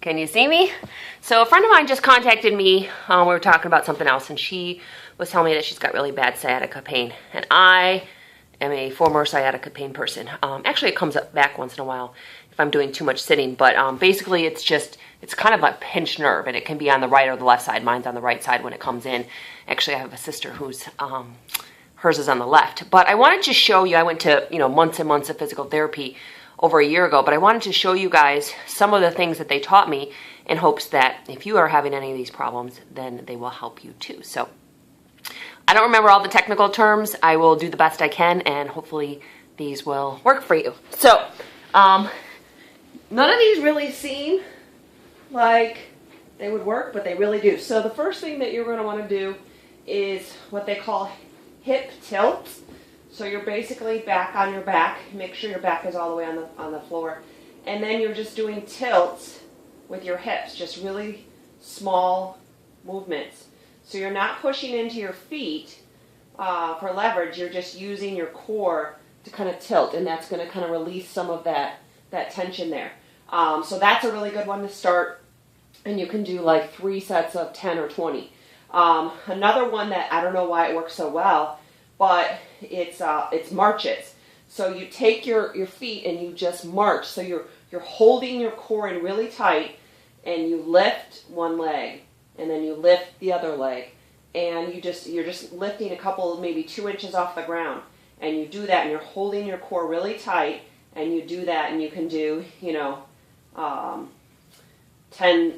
Can you see me? So a friend of mine just contacted me. We were talking about something else, and she was telling me that she's got really bad sciatica pain. And I am a former sciatica pain person. Actually, it comes up back once in a while if I'm doing too much sitting. But basically, it's kind of a pinched nerve, and it can be on the right or the left side. Mine's on the right side when it comes in. Actually, I have a sister who's hers is on the left. But I wanted to show you. I went to months and months of physical therapy over a year ago, but I wanted to show you guys some of the things that they taught me in hopes that if you are having any of these problems, then they will help you too. So I don't remember all the technical terms. I will do the best I can, and hopefully these will work for you. So none of these really seem like they would work, but they really do. So the first thing that you're going to want to do is what they call hip tilts. So you're basically back on your back. Make sure your back is all the way on the floor. And then you're just doing tilts with your hips, just really small movements. So you're not pushing into your feet for leverage. You're just using your core to kind of tilt, and that's going to kind of release some of that tension there. So that's a really good one to start, and you can do like 3 sets of 10 or 20. Another one that I don't know why it works so well, but it's marches. So you take your feet and you just march. So you're holding your core in really tight, and you lift one leg, and then you lift the other leg, and you're just lifting a couple, maybe 2 inches off the ground, and you do that, and you're holding your core really tight, and you do that, and you can do 10.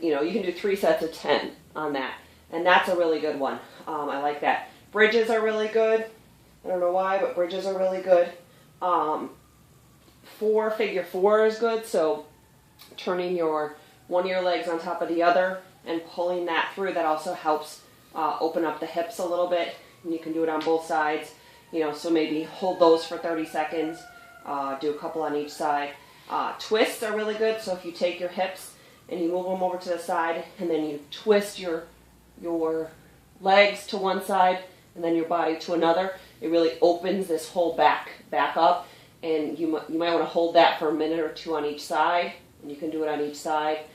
You can do 3 sets of 10 on that, and that's a really good one. I like that. Bridges are really good. I don't know why, but bridges are really good. Figure four is good. So turning one of your legs on top of the other and pulling that through, that also helps open up the hips a little bit. And you can do it on both sides. So maybe hold those for 30 seconds. Do a couple on each side. Twists are really good. So if you take your hips and you move them over to the side, and then you twist your legs to one side and then your body to another, it really opens this whole back up, and you might want to hold that for a minute or 2 on each side, and you can do it on each side.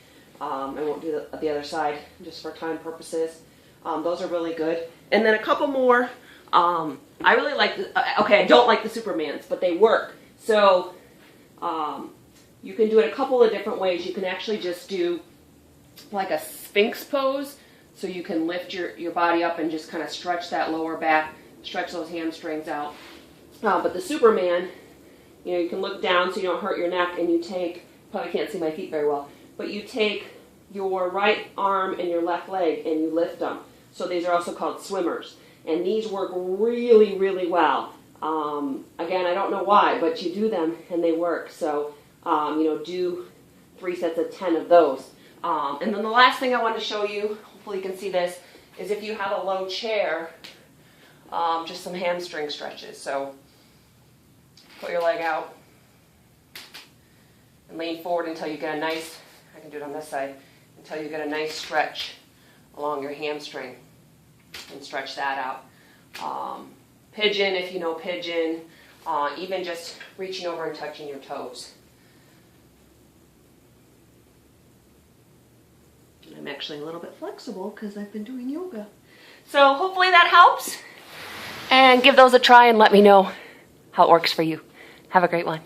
I won't do the other side just for time purposes. Those are really good. And then a couple more. I really like, I don't like the Supermans, but they work. So you can do it a couple of different ways. You can actually just do like a Sphinx pose. So you can lift your body up and just kind of stretch that lower back, stretch those hamstrings out. But the Superman, you can look down so you don't hurt your neck, and you take, probably can't see my feet very well, but you take your right arm and your left leg and you lift them. So these are also called swimmers. And these work really, really well. Again, I don't know why, but you do them and they work. So, do 3 sets of 10 of those. And then the last thing I want to show you, hopefully you can see this, is if you have a low chair, just some hamstring stretches. So put your leg out and lean forward until you get a nice, I can do it on this side, until you get a nice stretch along your hamstring, and stretch that out. Pigeon, if you know pigeon, even just reaching over and touching your toes. I'm actually a little bit flexible because I've been doing yoga. So hopefully that helps. And give those a try and let me know how it works for you. Have a great one.